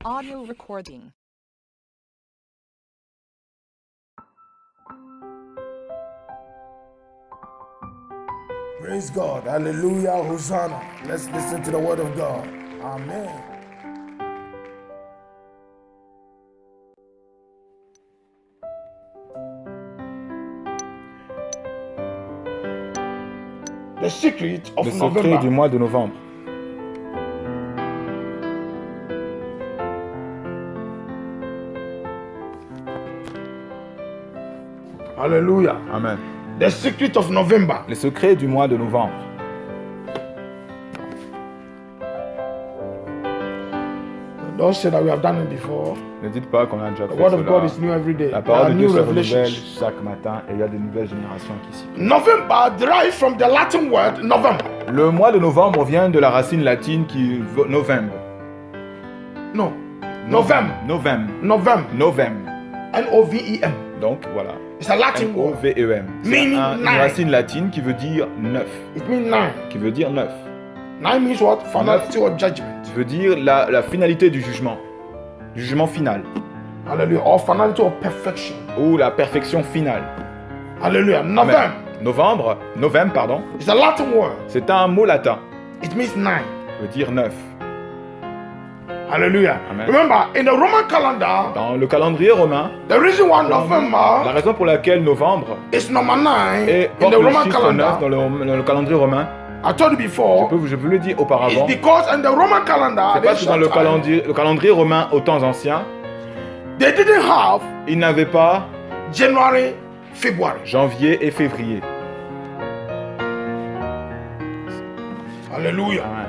Audio recording. Praise God. Hallelujah. Hosanna. Let's listen to the word of God. Amen. The secret of Le secret November. du mois de novembre. Hallelujah. Amen. The secret of November. Le secret du mois de novembre. Don't say that we have done it before. Ne dites pas qu'on a déjà The fait word of God cela. is new every day. La There are parole de new Dieu se renouvelle revelations. chaque matin et il y a de nouvelles générations qui s'y. November derived from the Latin word November. Le mois de novembre vient de la racine latine qui novembre. No. November. Novembre. November. Novembre. N-O-V-E-M. Donc voilà. It's a Latin word. N-O-V-E-M. C'est Meaning une nine. racine latine qui veut dire neuf. It means nine. Qui veut dire neuf. Nine means what? Finality or judgment. Qui veut dire la finalité du jugement. Jugement final. Hallelujah. Or finality or perfection. Ou la perfection finale. Hallelujah. November. Novembre, pardon. It's a Latin word. C'est un mot latin. It means nine. Qui veut dire neuf. Hallelujah. Amen. Remember, in the Roman calendar, Dans le calendrier romain, the reason why la November raison pour laquelle novembre is number 9 est in porte the le Roman chiffre 9 calendar, dans le calendrier romain, I told you before, je peux le dire is auparavant, because in the Roman calendar, c'est parce que dans le calendrier romain aux temps anciens, they didn't have il n'avait pas January, February. janvier et février. Hallelujah. Amen.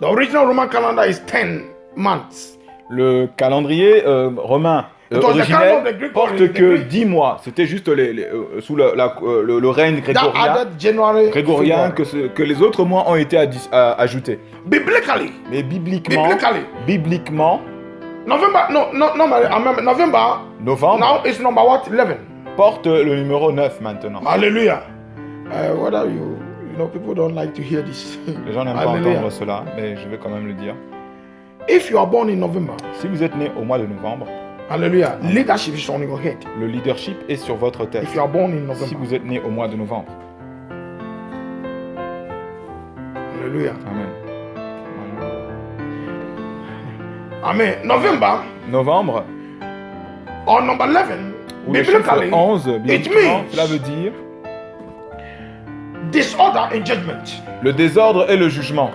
The original Roman calendar is 10 months. Le calendrier romain It was the calendar originel of the Greek porte one, the que Greek. 10 mois. C'était juste sous le règne That grégorien, added January, February. que les autres mois ont été ajoutés. Biblically, Mais bibliquement, November, November, novembre now is number what? 11. porte le numéro 9 maintenant. Hallelujah. Whether you know, people don't like to hear this. Les gens n'aiment pas Hallelujah. entendre cela, mais je vais quand même le dire. If you are born in November, Si vous êtes né au mois de novembre, hallelujah, leadership is on your head. le leadership est sur votre tête. If you are born in Si November, vous êtes né au mois de novembre. hallelujah. Amen. Amen. November Novembre, or number 11, ou le chiffre biblically, 11, it bibliquement, means cela veut dire disorder and judgment. le désordre et le jugement.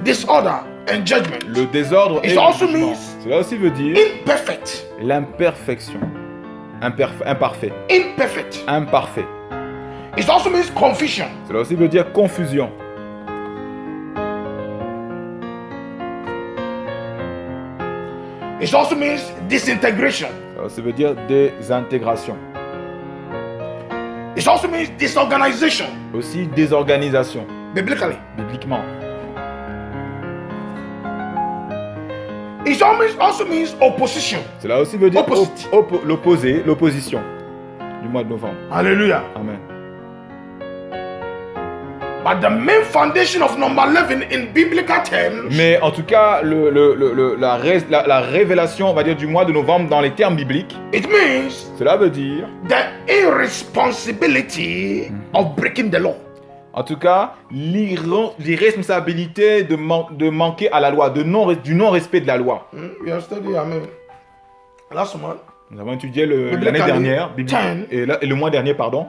Disorder and judgment. Le désordre It et le also jugement. means Cela aussi veut dire imperfect. l'imperfection. Imparfait. Imperfect. Imparfait. It also means confusion. Cela aussi veut dire confusion. It also means disintegration. Cela aussi veut dire désintégration. It also means disorganization. Aussi désorganisation. Biblically. Bibliquement. It also means opposition. Cela aussi veut dire Opposite. l'opposition du mois de novembre. Hallelujah. Amen. But the main foundation of number 11 in biblical terms Mais en tout cas, la révélation, on va dire, du mois de novembre dans les termes bibliques, it means cela veut dire, the irresponsibility of breaking the law. en tout cas, l'irresponsabilité de manquer à la loi, du non-respect de la loi. We have studied, last month. Nous avons étudié Biblically, l'année dernière, 10. et le mois dernier, pardon,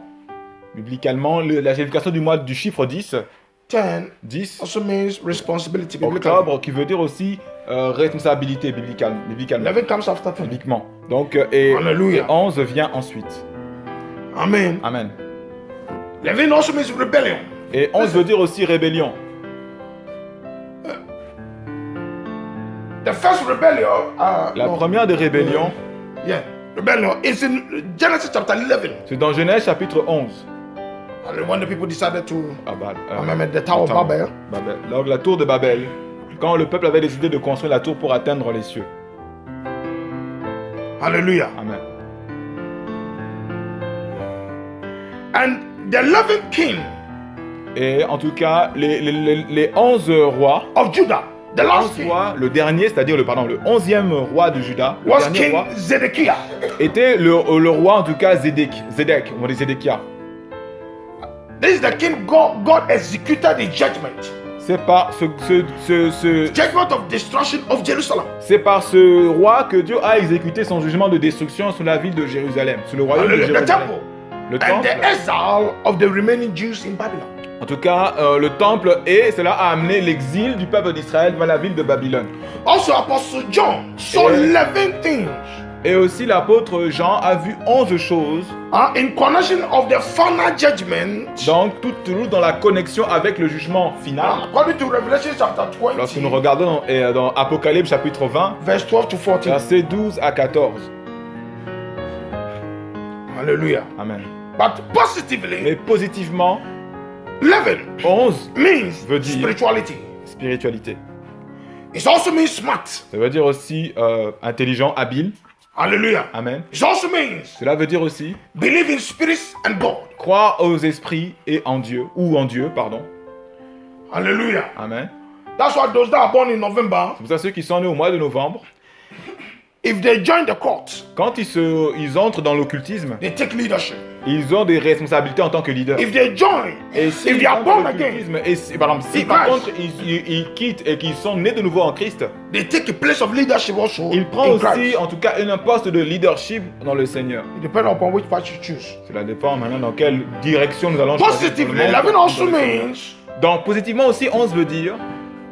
bibliquement, la signification du chiffre 10, 10 also means responsibility. Biblically. octobre, qui veut dire aussi responsabilité biblicalement. 11 comes after 10. Bibliquement. Donc, et Hallelujah. 11 vient ensuite. Amen. Amen. 11 also means rebellion. Et 11 veut dire aussi rébellion. The first rebellion. La première des rébellions, Yeah, rebellion is in Genesis chapter 11. c'est dans Genèse chapitre 11. And when the people decided to Babel. the Tower of Babel. Lors de la tour de Babel, quand le peuple avait décidé de construire la tour pour atteindre les cieux. Hallelujah. Amen. And the 11th king Et en tout cas, les 11 rois, of Judah, the 11 last king, rois, le dernier, c'est-à-dire le 11e roi de Juda, le was dernier King roi, Zedekiah. était le roi en tout cas Zédek, on dit Zédékia. This is the king God executed the judgment. C'est par Judgment of destruction of Jerusalem. c'est par ce roi que Dieu a exécuté son jugement de destruction sur la ville de Jérusalem, sur le royaume de The Jérusalem. temple. Le And temple. the exile of the remaining Jews in Babylon. En tout cas, le temple, et cela a amené l'exil du peuple d'Israël vers la ville de Babylone. Also, Apostle John saw Et- 11 things Et aussi l'apôtre Jean a vu 11 choses, in connection of the final judgment. donc tout dans la connexion avec le jugement final. According to Revelation chapter Lorsque nous 20, regardons dans Apocalypse chapitre 20, verse 12 to 14. versets 12 à 14. Hallelujah. Amen. But positively, Mais positivement, 11 11 means veut dire spirituality. spiritualité. It also means smart. Ça veut dire aussi intelligent, habile. Hallelujah. Amen. It also means Cela veut dire aussi believe in spirits and God. croire aux esprits et en Dieu, ou en Dieu, pardon. Hallelujah. Amen. That's why those that are born in November, C'est pour ça ceux qui sont nés au mois de novembre, if they join the court, quand ils entrent dans l'occultisme, they take leadership. ils ont des responsabilités en tant que leaders. If they join, Et if s'ils they are entrent dans born again, l'occultisme, et par exemple, si In par Christ. contre ils quittent et qu'ils sont nés de nouveau en Christ, they take a place of leadership also il prend in aussi Christ. en tout cas un poste de leadership dans le Seigneur. It depends upon which path you choose. Cela dépend maintenant dans quelle direction nous allons choisir. Positively, 11 also means, Donc positivement aussi, 11 veut dire,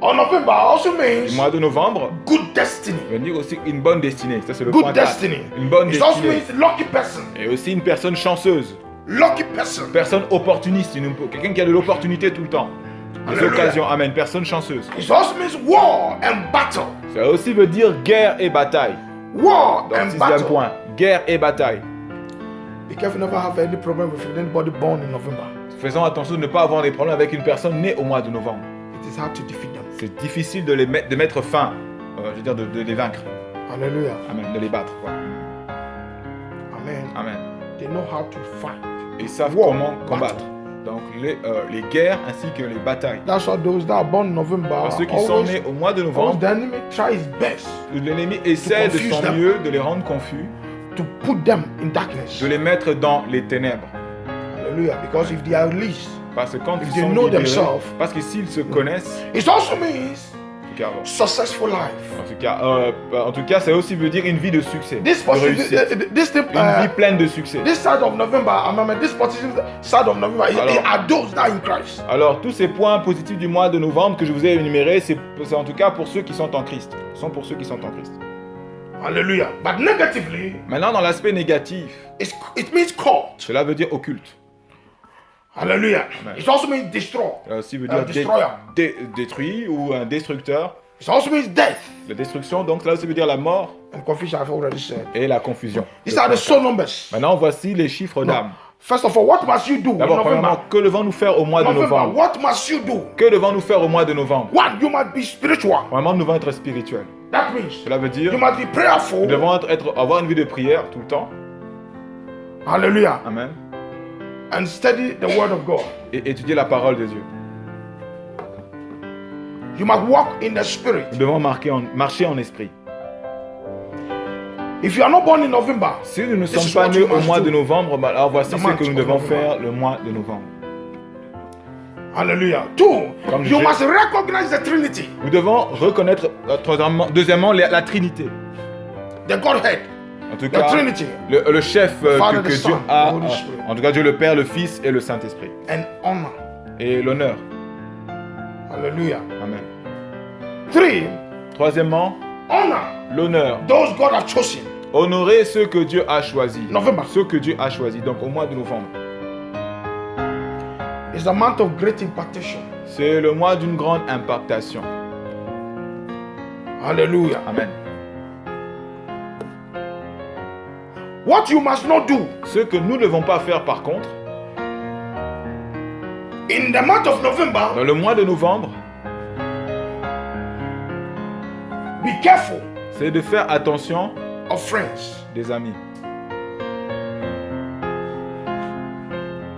or November also le means mois de novembre, good destiny. veut dire aussi une bonne destinée. Ça c'est le Good point 4. destiny. Une bonne It also destinée. means lucky person. Et aussi une personne chanceuse. Lucky person. Personne opportuniste, quelqu'un qui a de l'opportunité tout le temps. Des Alléluia. occasions, amen. Personne chanceuse. It also means war and battle. Ça aussi veut dire guerre et bataille. War Donc, and 6e battle. point, guerre et bataille. Be careful never have any problem with anybody born in November. Faisons attention de ne pas avoir des problèmes avec une personne née au mois de novembre. It is hard to defeat them. C'est difficile de mettre fin, je veux dire de les vaincre. Hallelujah. Amen, de les battre. Quoi. Amen. Amen. They know how to fight. Et ils savent War, comment combattre. Donc les guerres ainsi que les batailles. That's why those that are born in November, Alors, ceux qui sont always, nés au mois de always novembre, the enemy tries his best l'ennemi essaie de confuse son them. mieux de les rendre confus, to put them in darkness. de les mettre dans les ténèbres. Hallelujah. Because if they are released, Parce que quand If ils they sont know libérés, themselves. parce que s'ils se connaissent, it also means en successful life. tout cas, ça aussi veut dire une vie de succès, This de person, réussite, this thing, une vie pleine de succès. this side of November, I remember this positive side of November Alors- are those that are in Christ. Alors, tous ces points positifs du mois de novembre que je vous ai énumérés, c'est en tout cas pour ceux qui sont en Christ. Ce sont pour ceux qui sont en Christ. Hallelujah. But negatively, Maintenant, dans l'aspect négatif, it means cult. cela veut dire occulte. Hallelujah. Amen. It also means destroy. Cela aussi veut Un dire destroyer. détruit ou un destructeur. It also means death La destruction, donc cela aussi veut dire la mort and confusion. I've already said. et la confusion. These are the soul numbers. Maintenant, voici les chiffres d'âme. First of all, what must you do in D'abord, November? premièrement, que devons-nous faire au mois de November, novembre? what must you do? Que devons-nous faire au mois de novembre? One, you must be spiritual. Vraiment, nous devons être spirituels. That means Cela veut dire, you must be prayerful. nous devons avoir une vie de prière tout le temps. Hallelujah. Amen. And study the word of God. Et étudier la parole de Dieu. You must walk in the spirit. Nous devons marcher en esprit. If you are not born in November, Si nous ne This is sommes pas what nés you au must mois do. de novembre, bah, alors voici The ce month que nous of devons November. faire le mois de novembre. hallelujah. Two, Comme you je- must recognize the Trinity, Nous devons reconnaître, deuxièmement, la Trinité. the Godhead, En tout the cas, Trinity, le chef Father, que the Dieu Son, a, the Holy Spirit. en tout cas Dieu le Père, le Fils et le Saint-Esprit. and honor. Et l'honneur. Hallelujah. Amen. Three, Troisièmement, honor l'honneur. those God have chosen. Honorer ceux que Dieu a choisis. November Ceux que Dieu a choisis. Donc au mois de novembre. is a month of great impartation. C'est le mois d'une grande impactation. Hallelujah. Amen. What you must not do Ce que nous ne devons pas faire par contre, in the month of November, dans le mois de novembre, be careful c'est de faire attention of friends. des amis.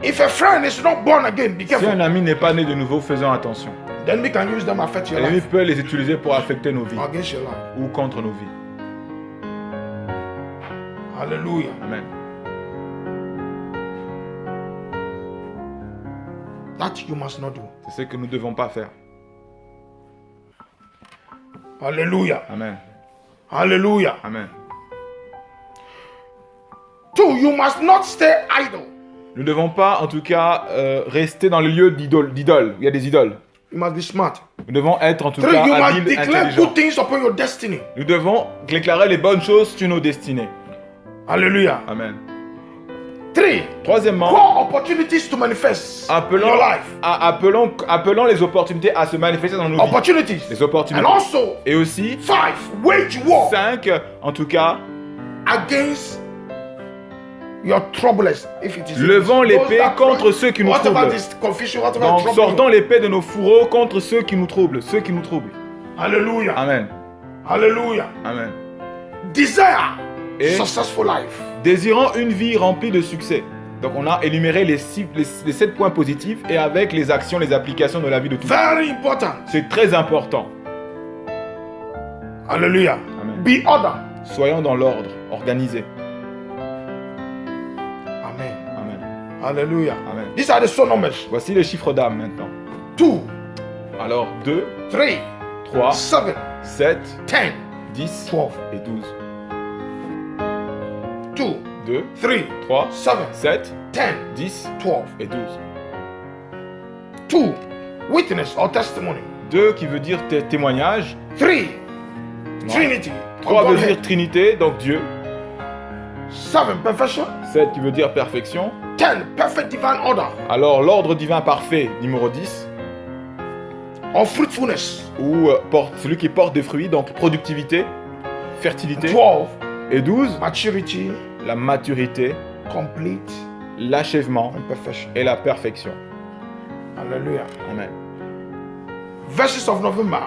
If a friend is not born again, be Si careful. un ami n'est pas né de nouveau, faisons attention. The enemy can use them to affect your L'ennemi life peut les utiliser pour affecter nos vies or against your life. ou contre nos vies. Hallelujah. Amen. That you must not do. C'est ce que nous ne devons pas faire. Hallelujah. Amen. Hallelujah. Amen. 2, you must not stay idle. Nous ne devons pas, en tout cas, rester dans le lieu d'idoles. Il y a des idoles. You must be smart. Nous devons être, en tout 3, cas, you must habiles, declare intelligents. good things upon your destiny. Nous devons déclarer les bonnes choses sur nos destinées. Hallelujah. Amen. 3, Troisièmement, call opportunities to manifest in appelons, your life. appelons les opportunités à se manifester dans nos vies. Opportunities. Les opportunités. And also, Et aussi, 5, wage war 5, en tout cas, against your troublers. If it is levons those l'épée that contre ceux qui nous whatever troublent. this confusion, whatever Donc, trouble sortons you. l'épée de nos fourreaux contre ceux qui nous troublent. Ceux qui nous troublent. Hallelujah. Amen. Hallelujah. Amen. Desire Et successful life. désirant une vie remplie de succès. Donc, on a énuméré les 7 points positifs et avec les actions, les applications de la vie de tous. Very important. C'est très important. Hallelujah. Amen. Be order. Soyons dans l'ordre, organisés. Amen. Amen. Hallelujah. Amen. These are the soul numbers. Voici les chiffres d'âme maintenant. 2, Alors, 2, 3, 3, 7, 7, 10, 10 12. et 12. 2, 2, 3, 3, 7, 7, 10, 10 12. et 12. 2, witness or testimony. 2 qui veut dire témoignage. 3, Non. Trinity. 3 or veut Godhead. dire Trinité, donc Dieu. 7, perfection. 7 qui veut dire perfection. 10, perfect divine order Alors l'ordre divin parfait, numéro 10, or fruitfulness. ou celui qui porte des fruits, donc productivité, fertilité. 12, Et 12, maturity, la maturité, complete, l'achèvement and perfection. et la perfection. Hallelujah. Amen. Verses of November.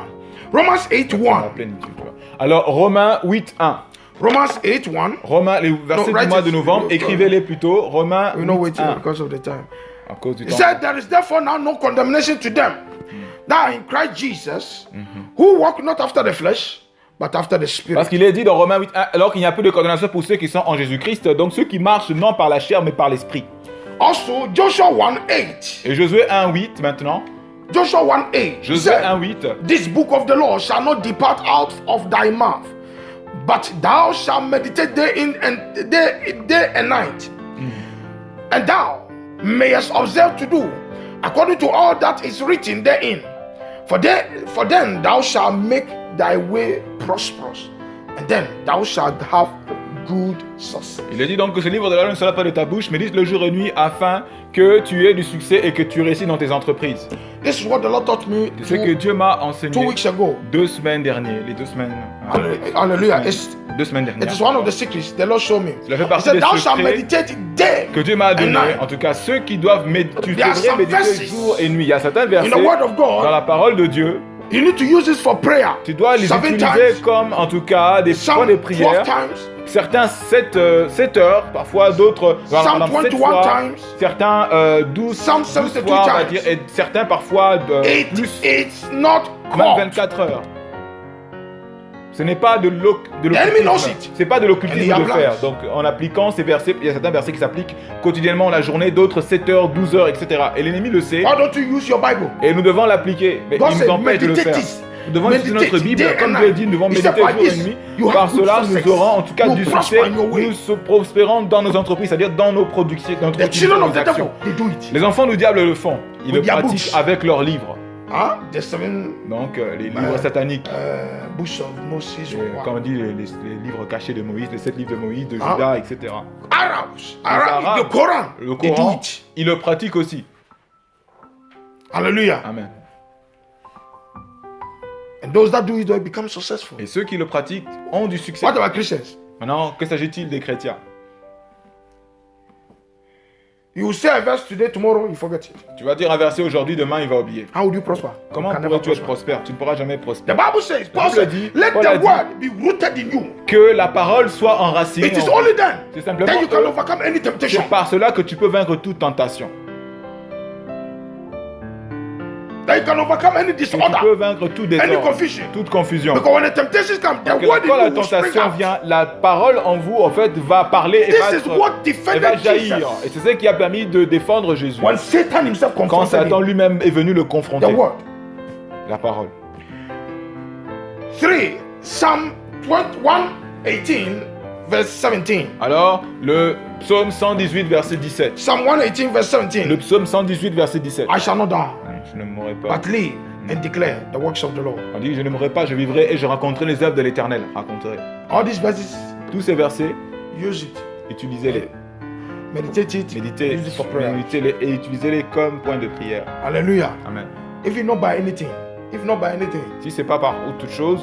Romans 8, La 1. plénitude. Alors Romains 8, 1. Romans 8, 1. Romains, les versets No, du mois write de it. novembre, écrivez-les plutôt. Romains We know 8, waiting 1. because of the time. À cause du He temps. said, there is therefore now no condemnation to them that are in Christ Jesus, who walk not after the flesh, but after the Spirit. Parce qu'il est dit dans Romains 8, 1, alors qu'il n'y a plus de condamnation pour ceux qui sont en Jésus-Christ, donc ceux qui marchent non par la chair mais par l'esprit. Also, Joshua 1, 8. Et Josué 1, 8 maintenant. Joshua 1, 8. Josué said, 1, 8. This book of the law shall not depart out of thy mouth, but thou shalt meditate day and night, and thou mayest observe to do according to all that is written therein. For then thou shalt make thy way prosperous, and then thou shalt have good success. Il est dit donc que ce livre de la loi ne sera pas de ta bouche, mais dis le jour et nuit afin que tu aies du succès et que tu réussisses dans tes entreprises. This is what the Lord taught me C'est ce que Dieu m'a enseigné 2 weeks ago. 2 semaines dernières. Les 2 semaines. Hallelujah. It's, 2 semaines it dernières. is one of the secrets the Lord showed me. Cela fait He partie said, des thou shalt secrets meditate day que Dieu m'a donné. and night. En tout cas, ceux qui doivent tu There are devrais some méditer verses jour et nuit. Il y a certains In versets the word of dans God, la parole de Dieu. you need to use this for prayer. Tu dois les 7 utiliser times, comme, en tout cas, des fois some des 12 prières. times, Certains 7 heures, parfois d'autres Some 7 21 fois, times, certains 12 some 12 72 fois, on va times. dire, et certains parfois plus, It's not même called. 24 heures. Ce n'est pas de enemy knows l'occultisme. it. C'est pas de And l'occultisme he de applies. faire. Donc en appliquant ces versets, il y a certains versets qui s'appliquent quotidiennement la journée, d'autres 7 heures, 12 heures, etc. Et l'ennemi le sait. Why don't you use your Bible? Et nous devons l'appliquer. Mais God il said, nous empêche de le meditate faire. this. Nous devons utiliser notre Meditate Bible. day Comme and Dieu night. dit, nous devons He méditer said, by jour et this, nuit. you have Par good cela, success. nous aurons en tout cas You du prosper succès. in your way. Nous prospérons dans nos entreprises, c'est-à-dire dans nos productions, dans The children nos of the actions. devil, they do it. Les enfants du diable le font. Ils le With their pratiquent books. avec leurs livres. Huh? The 7 Donc, les livres sataniques. books of Moses. Comme on dit, les livres cachés de Moïse, les 7 livres de Moïse, de Ah. Judas, etc. Arabs, Arabes, the Quran, Le they do Coran, it. ils le pratiquent aussi. Hallelujah. Amen. And those that do it, they become successful. Et ceux qui le pratiquent ont du succès. What about Christians? Maintenant, que s'agit-il des chrétiens? You will say a verse today, tomorrow you forget it. Tu vas dire un verset aujourd'hui, demain il va oublier. How would you prosper? Comment You can never pourrais-tu être prosper. prospère? Tu ne pourras jamais The prospérer. Bible says, Paul Bible said, dit, let Paul a the dit, word be rooted in you. Que la parole soit enracinée It is en only then C'est simplement that you can que overcome any temptation. c'est par cela que tu peux vaincre toute tentation. That you can overcome any Que tu disorder, peux vaincre tout any désordre, toute toute confusion. Because when the temptations come, the Parce que word quand la in you will spring tentation out. vient, la parole en vous, en fait, va parler et This va, is what et va defended jaillir. Jesus. Et c'est ce qui a permis de défendre Jésus. When Satan himself Quand confronted Satan him, lui-même est venu le the confronter. word. La parole. 3. Psalm 118, verse 17. Alors, le psaume 118, verset 17. Psalm 118, verse 17. Le psaume 118, verset 17. I shall not die, Je ne mourrai pas. but live and declare the works of the Lord. On dit, je ne mourrai pas, je vivrai et je raconterai les œuvres de l'Éternel. Raconterai. All these verses, Tous ces versets, use it. utilisez-les. Meditate it. Méditez, Use it for prayer. méditez-les et utilisez-les comme point de prière. Hallelujah. Amen. If not by anything, if not by anything, Si c'est pas par toute chose,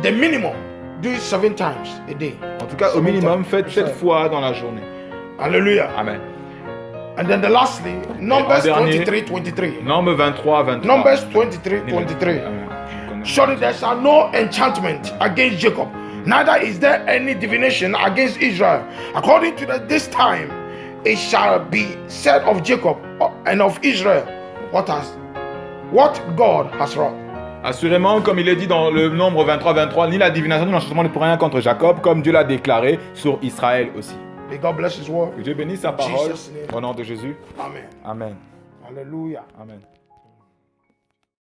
the minimum, do it 7 times a day. en tout cas, au minimum, faites 7 fois dans la journée. Hallelujah. Amen. And then lastly, Numbers dernier, 23:23. Nombre 23, 23. Numbers 23:23. Amen. Surely there shall no enchantment against Jacob, neither is there any divination against Israel. According to this time, it shall be said of Jacob and of Israel, what God has wrought. Assurément, comme il est dit dans le nombre 23, 23, ni la divination ni l'enchantement ne pourra rien contre Jacob, comme Dieu l'a déclaré sur Israël aussi. May God bless His word. Que Dieu bénisse sa parole. Jesus' name. Au nom de Jésus. Amen. Amen. Hallelujah. Amen.